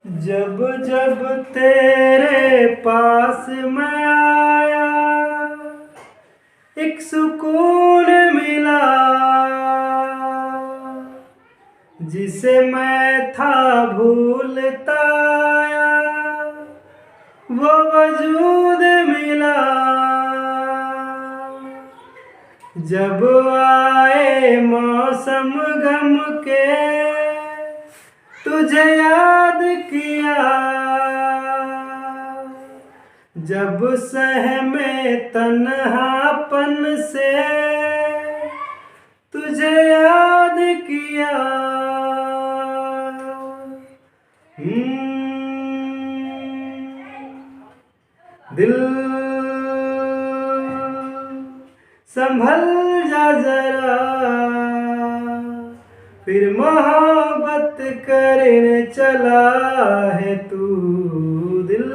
जब जब तेरे पास मैं आया एक सुकून मिला, जिसे मैं था भूलता आया वो वजूद मिला। जब आए मौसम गम के तुझे याद किया, जब सहमे तन्हापन से तुझे याद किया। दिल संभल जा जरा, फिर मोहब्बत करने चला है तू। दिल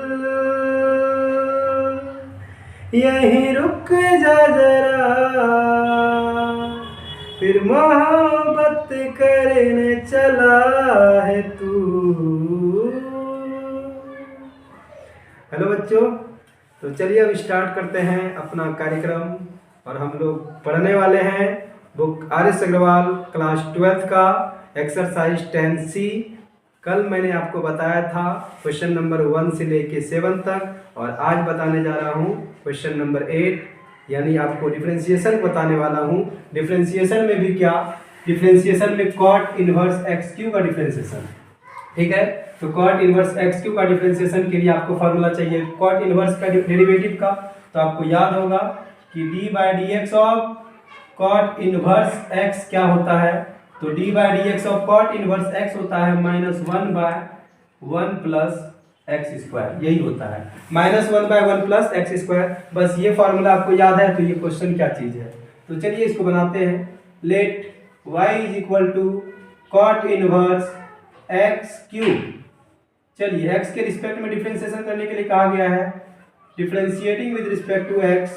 यहीं रुक जा जरा, फिर मोहब्बत करने चला है तू। हेलो बच्चों, तो चलिए अब स्टार्ट करते हैं अपना कार्यक्रम। और हम लोग पढ़ने वाले हैं book RS. Agarwal class 12th का एक्सरसाइज 10C। कल मैंने आपको बताया था क्वेश्चन नंबर 1 से लेके 7 तक, और आज बताने जा रहा हूँ क्वेश्चन नंबर 8, यानी आपको डिफरेंशिएशन बताने वाला हूँ। डिफरेंशिएशन में भी क्या, डिफरेंशिएशन में कॉट इनवर्स एक्स क्यू का डिफरेंशिएशन, ठीक है। तो कॉट इनवर्स एक्स क्यू का डिफरेंशिएशन के लिए आपको फार्मूला चाहिए कॉट इनवर्स का डेरिवेटिव का। तो आपको याद होगा कि D by D X of cot inverse X क्या होता है। तो D by D X of cot inverse X होता है -1/1 + एक्स स्क्वायर, यही होता है -1/1 + एक्स स्क्वायर। बस ये फार्मूला आपको याद है तो ये क्वेश्चन क्या चीज़ है। तो चलिए इसको बनाते हैं। Let y = cot inverse X cube. चलिए x के रिस्पेक्ट में डिफरेंशिएशन करने के लिए कहा गया है differentiating with respect to x।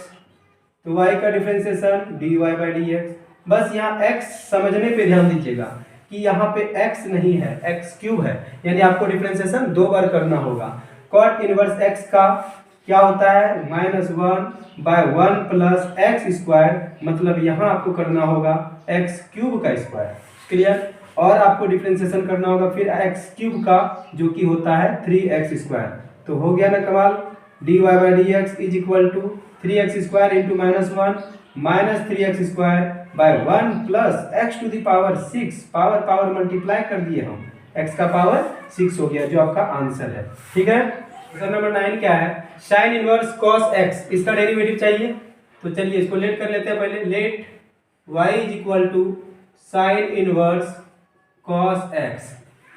तो y का डिफरेंशिएशन dy/dx। बस यहाँ x समझने पे ध्यान दीजिएगा कि यहाँ पे x नहीं है, x क्यूब है, यानी आपको डिफरेंशिएशन 2 बार करना होगा। कॉट इनवर्स x का क्या होता है -1/1 + एक्स स्क्वायर, मतलब यहाँ आपको करना होगा x क्यूब का स्क्वायर। क्लियर। और आपको डिफरेंशिएशन करना होगा फिर एक्स क्यूब का, जो कि होता है 3x स्क्वायर। तो हो गया ना कमाल। dy/dx = 3x square × -1 -3x square by 1 + x⁻6। Power multiply कर दिए हम, x का पावर 6 हो गया, जो आपका आंसर है। ठीक है। क्वेश्चन नंबर 9 क्या है, साइन इनवर्स cos x, इसका डेरिवेटिव चाहिए। तो चलिए इसको लेट कर लेते हैं पहले। Let y = sine inverse cos x।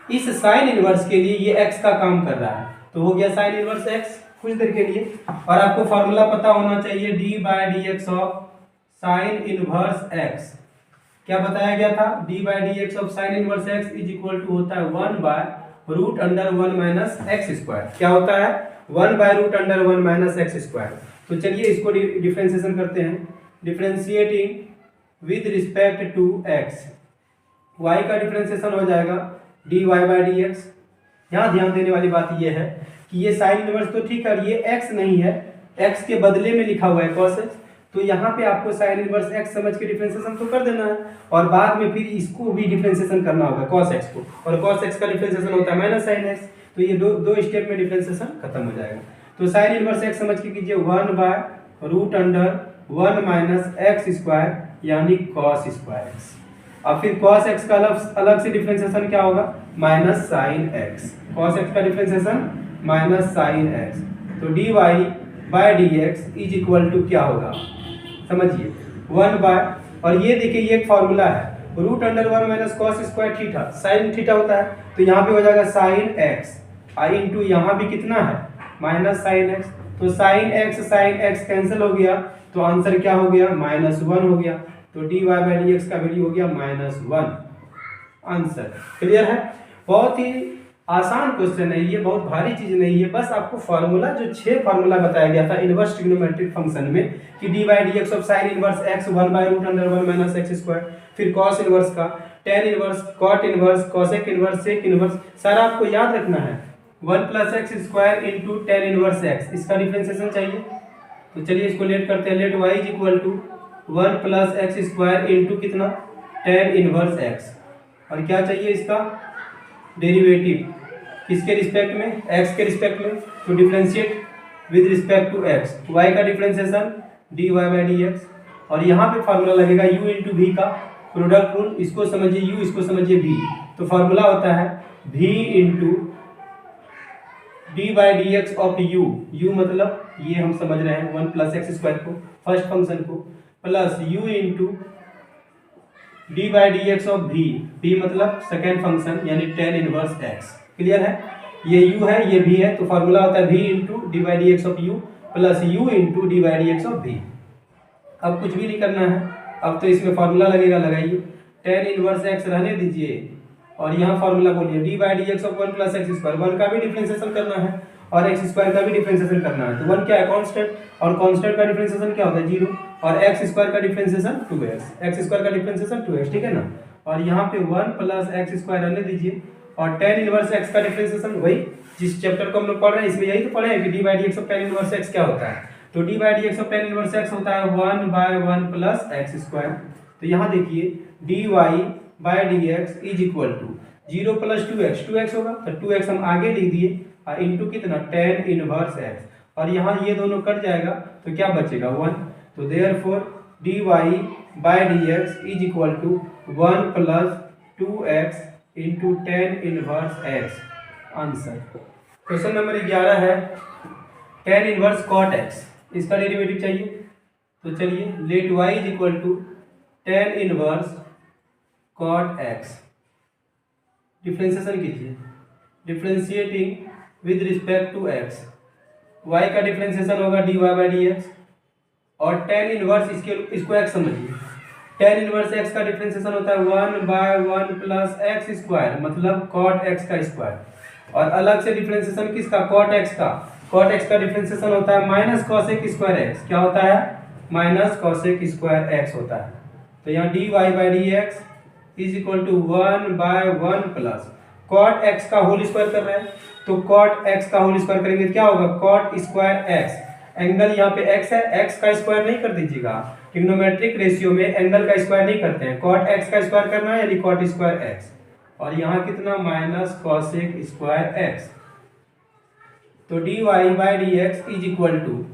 इस साइन इनवर्स के लिए ये x का काम कर रहा है, तो हो गया साइन इनवर्स x कुछ देर के लिए। और आपको फार्मूला पता होना चाहिए dy/dx of sine inverse x। क्या बताया गया था, dy/dx of sine inverse x = होता है 1/√1 - एक्स स्क्वायर। क्या होता है 1/√1 - एक्स स्क्वायर। तो चलिए इसको डिफरेंशिएशन करते हैं। Differentiating with respect to x, y का डिफरेंशिएशन हो जाएगा dy/dx। यहाँ ध्यान देने वाली बात यह है कि ये साइन इनवर्स तो ठीक है, ये x नहीं है, x के बदले में लिखा हुआ है cos x। तो यहाँ पे आपको साइन इनवर्स x समझ के डिफरेंशिएशन तो कर देना है, और बाद में फिर इसको भी डिफरेंशिएशन करना होगा cos x को, और cos x का डिफरेंशिएशन होता है -sin x। तो ये दो स्टेप में डिफरेंशिएशन खत्म हो जाएगा। तो साइन इनवर्स x समझ के कीजिए 1/√1 - एक्स स्क्वायर, यानी cos स्क्वायर x। अब फिर cos x का अलग से डिफरेंशिएशन क्या होगा -sin x। cos x का डिफरेंशिएशन -sin x। तो dy/dx = क्या होगा, समझिए 1/, और ये देखिए ये एक फार्मूला है √1 - cos square theta, sin theta होता है। तो यहाँ पे हो जाएगा sin x * यहाँ भी कितना है -sin x। तो sin x कैंसिल हो गया, तो आंसर क्या हो गया -1 हो गया। तो dy/dx का वैल्यू हो गया -1 आंसर। क्लियर है। बहुत ही आसान क्वेश्चन है ये, बहुत भारी चीज नहीं है। बस आपको फार्मूला, जो 6 फार्मूला बताया गया था इनवर्स ट्रिग्नोमेट्रिक फंक्शन में, कि dy/dx of sin inverse x 1/√1 - X square, फिर cos इनवर्स का, tan inverse, cot inverse, cosec inverse, sec inverse, सारा आपको याद रखना है। One plus X square into tan inverse X, इसका डिफ्रेंसिएशन चाहिए। तो चलिए इसको लेट करते हैं। Let Y is equal to one plus X square into कितना, टेन इनवर्स एक्स। और क्या चाहिए इसका डेरिवेटिव, किसके रिस्पेक्ट में, एक्स के रिस्पेक्ट में। तो differentiate with respect to X, Y का differentiation D Y by D X. और यहाँ पे फार्मूला लगेगा u इंटू वी का प्रोडक्ट रूल, इसको समझिए u, इसको समझिए v। तो फार्मूला होता है v into D by D X of u मतलब ये हम समझ रहे हैं वन प्लस एक्स स्क्वायर को, फर्स्ट फंक्शन को, plus u into D by D X of v मतलब सेकेंड फंक्शन यानी टेन इनवर्स एक्स। क्लियर है, ये u है ये v है, तो फार्मूला होता है v into D by D X of u plus u into D by D X of v। अब कुछ भी नहीं करना है, अब तो इसमें फार्मूला लगेगा, लगाइए टेन इनवर्स एक्स रहने दीजिए और यहाँ फार्मूला बोलिए D by D X of one plus X square, one का भी डिफ्रेंसिएशन करना है और एक्स स्क्वायर का भी डिफ्रेंसिएशन करना है। तो वन क्या है कांस्टेंट, और कांस्टेंट का डिफ्रेंसिएशन क्या होता है 0, और एक्स स्क्वायर का डिफ्रेंसिएशन 2x, एक्स स्क्वायर का डिफ्रेंसिएशन 2x, ठीक है ना। और यहाँ पे वन प्लस एक्स स्क्वायर रहने दीजिए और टेन इनवर्स एक्स का डिफ्रेंसिएशन वही जिस चैप्टर को हम लोग पढ़ रहे हैं, इसमें यही तो पढ़े हैं कि D by D X of tan inverse X क्या होता है। तो D by D X of tan inverse X होता है one by one plus X square. तो यहाँ देखिए D Y by D X is equal to 0 plus 2x होगा, तो 2x हम आगे लिख दिए और इंटू कितना टेन इनवर्स एक्स, और यहाँ ये दोनों कट जाएगा तो क्या बचेगा 1। तो therefore D Y by D X is equal to 1 plus 2x into tan inverse X. Answer question number 11 है टेन इनवर्स कॉट एक्स, इसका डेरिवेटिव चाहिए। तो चलिए let y is equal to tan inverse cot X, differentiation कीजिए, differentiating with respect to x, y का differentiation होगा D Y by D X और tan inverse इसको x समझिए, टेन इनवर्स x का डिफ्रेंसिएशन होता है one by one plus X square मतलब कॉट एक्स का स्क्वायर, और अलग से डिफ्रेंसिएशन किसका कॉट एक्स का, कॉट एक्स का डिफ्रेंसिएशन होता है माइनस कॉसेक स्क्वायर एक्स, क्या होता है माइनस कॉसेक स्क्वायर एक्स होता है। तो यहाँ D Y by D X is equal to one by one plus cot X का होल स्क्वायर कर रहे हैं, तो कॉट एक्स का होल स्क्वायर करेंगे क्या होगा कॉट स्क्वायर एक्स, एंगल यहाँ पे एक्स है, एक्स का स्क्वायर नहीं कर दीजिएगा, ट्रिग्नोमेट्रिक रेशियो में एंगल का स्क्वायर नहीं करते हैं, कॉट एक्स का स्क्वायर करना है यानी कॉट स्क्वायर एक्स, और यहाँ कितना माइनस कॉसेक स्क्वायर एक्स। तो D Y by D X is equal to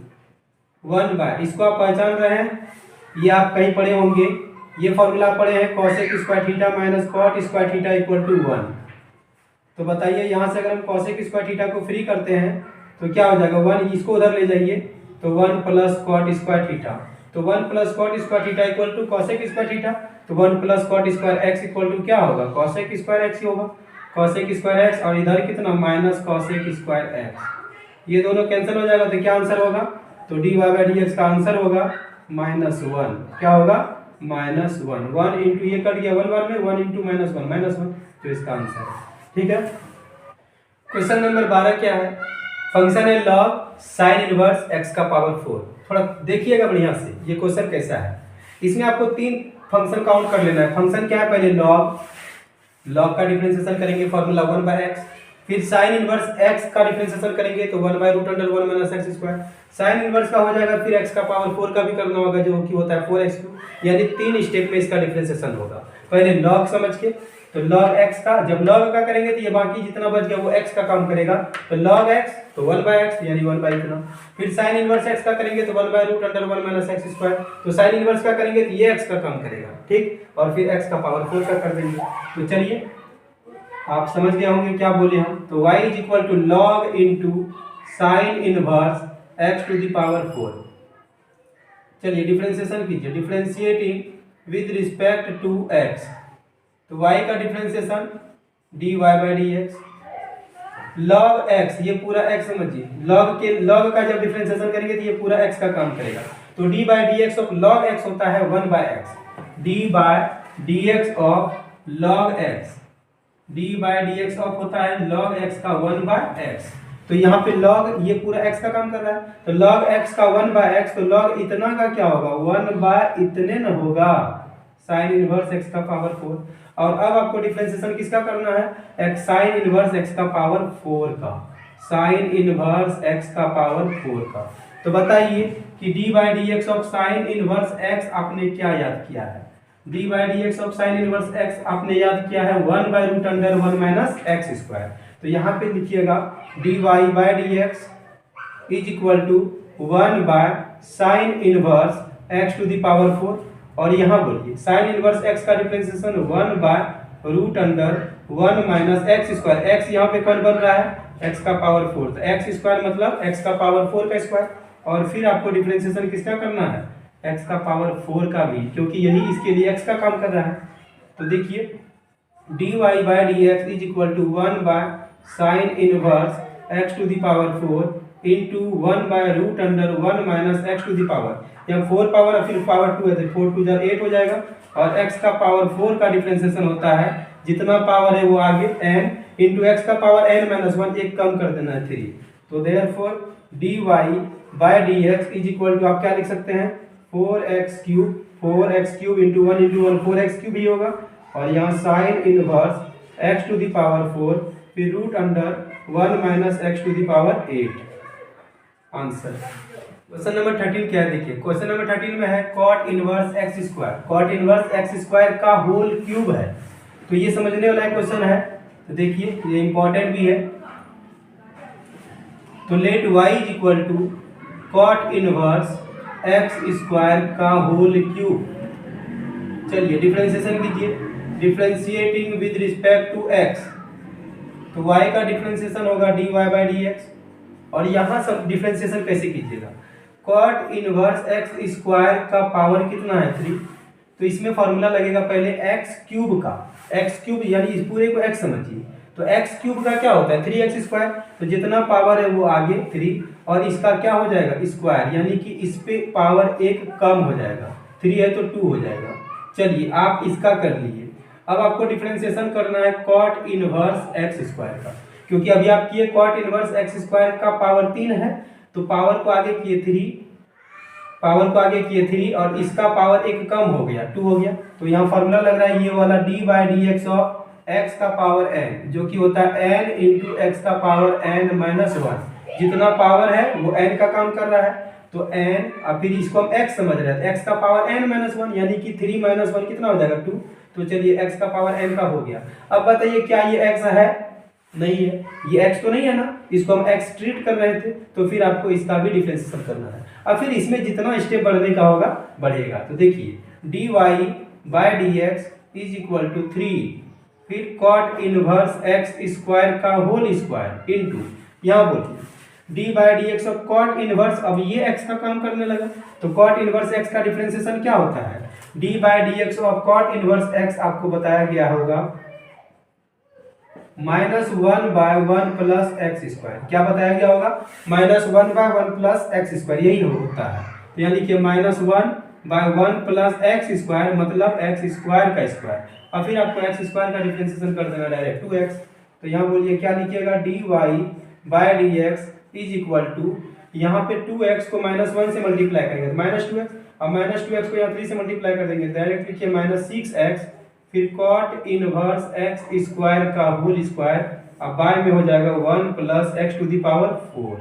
one by, इसको आप पहचान रहे हैं, ये आप कहीं पढ़े होंगे, ये फॉर्मूला पढ़े हैं cosec square theta minus cot square theta equal to 1। तो बताइए यहाँ से अगर हम कॉसेक स्क्वायर थीटा को फ्री करते हैं तो क्या हो जाएगा 1, इसको उधर ले जाइए तो 1 प्लस कॉट स्क्वायर थीटा, तो 1 plus cot square theta equal to cosec square theta, तो 1 plus cot square X equal to क्या होगा कॉसेक स्क्वायर एक्स ही होगा, कॉसेक स्क्वायर एक्स, और इधर कितना माइनस कॉसेक स्क्वायर एक्स, ये दोनों कैंसिल हो जाएगा तो क्या आंसर होगा, तो D Y by D X का आंसर होगा -1, क्या होगा -1, 1 इंटू ये कट गया 1 बार में, 1 इंटू -1, तो इसका आंसर है। ठीक है, क्वेश्चन नंबर 12 क्या है, फंक्शन है लॉग साइन इनवर्स एक्स का पावर 4। थोड़ा देखिएगा बढ़िया से ये क्वेश्चन कैसा है, इसमें आपको 3 फंक्शन काउंट कर लेना है। फंक्शन क्या है, पहले लॉग का डिफरेंशिएशन करेंगे फॉर्मूला 1/x, फिर साइन इनवर्स x का डिफरेंशिएशन करेंगे तो 1/√1 minus X square, sine inverse का हो जाएगा, फिर x का पावर 4 का भी करना होगा जो कि होता है 4x², यानी 3 स्टेप में इसका डिफरेंशिएशन होगा। पहले लॉग समझ के, तो log x का, जब log का करेंगे तो ये बाकी जितना बच गया वो x का काम करेगा, तो log x तो 1/x यानी 1 इतना, फिर sin इनवर्स x का करेंगे तो 1/√1 माइनस एक्स स्क्वायर, तो sin इनवर्स का करेंगे तो ये x का काम करेगा, ठीक, और फिर x का पावर 4 का कर देंगे। तो चलिए आप समझ गए होंगे क्या बोले हम, तो y is equal to log into sine inverse x to the power 4। चलिए डिफरेंशिएशन कीजिए, differentiating with respect to x, तो y का differentiation dy by D X, log x, ये पूरा x समझिए, log का जब डिफरेंशिएशन करेंगे तो ये पूरा x का काम करेगा, तो d by D X of log x होता है 1/x, d by D X of log x, d by D X of होता है log x का 1/x, तो यहाँ पे log ये पूरा x का काम कर रहा है, तो log x का 1/x, तो log इतना का क्या होगा 1/इतने न होगा साइन इनवर्स x का पावर 4। और अब आपको डिफरेंशिएशन किसका करना है, x साइन इनवर्स x का पावर 4 का, साइन इनवर्स एक्स का पावर 4 का। तो बताइए कि D by D X of sine inverse X आपने क्या याद किया है? D by D X of sine inverse X आपने याद किया है 1 by root under 1 minus X square. तो यहाँ पे लिखिएगा D Y by D X is equal to 1 by sine inverse X to the power 4। और यहाँ बोलिए साइन इनवर्स एक्स का differentiation 1 by root under 1 minus X square. X यहाँ पे कौन बन रहा है? एक्स का पावर 4। तो एक्स स्क्वायर मतलब एक्स का पावर 4 का स्क्वायर। और फिर आपको डिफरेंशिएशन किसका करना है? एक्स का पावर 4 का भी, क्योंकि यही इसके लिए एक्स का काम कर रहा है। तो देखिए D Y by D X is equal to 1 by sine inverse X to the power 4 इंटू 1 by root under 1 minus X to the power. यहाँ 4 पावर और फिर पावर 2 है तो 4 2 जा 8 हो जाएगा। और एक्स का पावर 4 का डिफरेंशिएशन होता है जितना पावर है वो आगे n इंटू एक्स का पावर n माइनस 1, एक कम कर देना है 3। तो therefore D Y by D X is equal to आप क्या लिख सकते हैं? 4x cube into 1 4x cube ही होगा। और यहाँ sine inverse X to the power 4 फिर root under 1 minus X to the power 8। Answer question number 13 क्या है? देखिए क्वेश्चन नंबर 13 में है cot inverse X square. Cot inverse X square का होल क्यूब है। तो ये समझने वाला क्वेश्चन है। तो देखिए ये इंपॉर्टेंट भी है। तो let y is equal to cot inverse X square का होल क्यूब। चलिए डिफरेंशिएशन कीजिए, differentiating with respect to x। तो y का डिफरेंशिएशन होगा dy बाई डी एक्स। और यहाँ सब डिफरेंशिएशन कैसे कीजिएगा? कॉट इनवर्स एक्स स्क्वायर का पावर कितना है? 3। तो इसमें फॉर्मूला लगेगा पहले एक्स क्यूब का। एक्स क्यूब यानी इस पूरे को एक्स समझिए। तो एक्स क्यूब का क्या होता है? 3x square. तो जितना पावर है वो आगे 3 और इसका क्या हो जाएगा? स्क्वायर, यानी कि इस पे पावर 1 कम हो जाएगा। 3 है तो 2 हो जाएगा। चलिए आप इसका कर लीजिए। अब आपको डिफरेंशिएशन करना है कॉट इनवर्स एक्स स्क्वायर का, क्योंकि अभी आप किए कॉट इनवर्स एक्स स्क्वायर का पावर 3 है तो पावर को आगे किए 3, पावर को आगे किए 3 और इसका पावर 1 कम हो गया 2 हो गया। तो यहाँ फॉर्मूला लग रहा है ये वाला D by D X of x का पावर n, जो कि होता है n इंटू एक्स का पावर n माइनस 1। जितना पावर है वो n का काम कर रहा है। तो n और फिर इसको हम x समझ रहे थे, x का पावर n माइनस 1 यानी कि 3 माइनस 1 कितना हो जाएगा? 2। तो चलिए x का पावर n का हो गया। अब बताइए क्या ये x है? नहीं है, ये x तो नहीं है ना, इसको हम x ट्रीट कर रहे थे। तो फिर आपको इसका भी डिफरेंशिएशन करना है। अब फिर इसमें जितना स्टेप बढ़ने का होगा बढ़ेगा। तो देखिए D Y by D X is equal to 3 फिर कॉट इनवर्स एक्स स्क्वायर का होल स्क्वायर इंटू यहाँ बोलिए D by D X of cot inverse. अब ये x का काम करने लगा तो कॉट इनवर्स x का डिफरेंशिएशन क्या होता है? D by D X of cot inverse x आपको बताया गया होगा -1 बाय 1 प्लस एक्स स्क्वायर। क्या बताया गया होगा? -1 बाय 1 प्लस एक्स स्क्वायर, यही होता है। तो यानी कि -1 बाय 1 प्लस एक्स स्क्वायर मतलब एक्स स्क्वायर का स्क्वायर। और फिर आपको एक्स स्क्वायर का डिफरेंशिएशन कर देना डायरेक्ट 2x। तो यहाँ बोलिए क्या लिखिएगा? D Y by D X is equal to यहाँ पे 2x को -1 से मल्टीप्लाई करेंगे तो -2x और -2x को यहाँ 3 से मल्टीप्लाई कर देंगे डायरेक्ट लिखिए -6x फिर कॉट इनवर्स एक्स स्क्वायर का होल स्क्वायर। अब बाय में हो जाएगा 1 plus X to the power 4।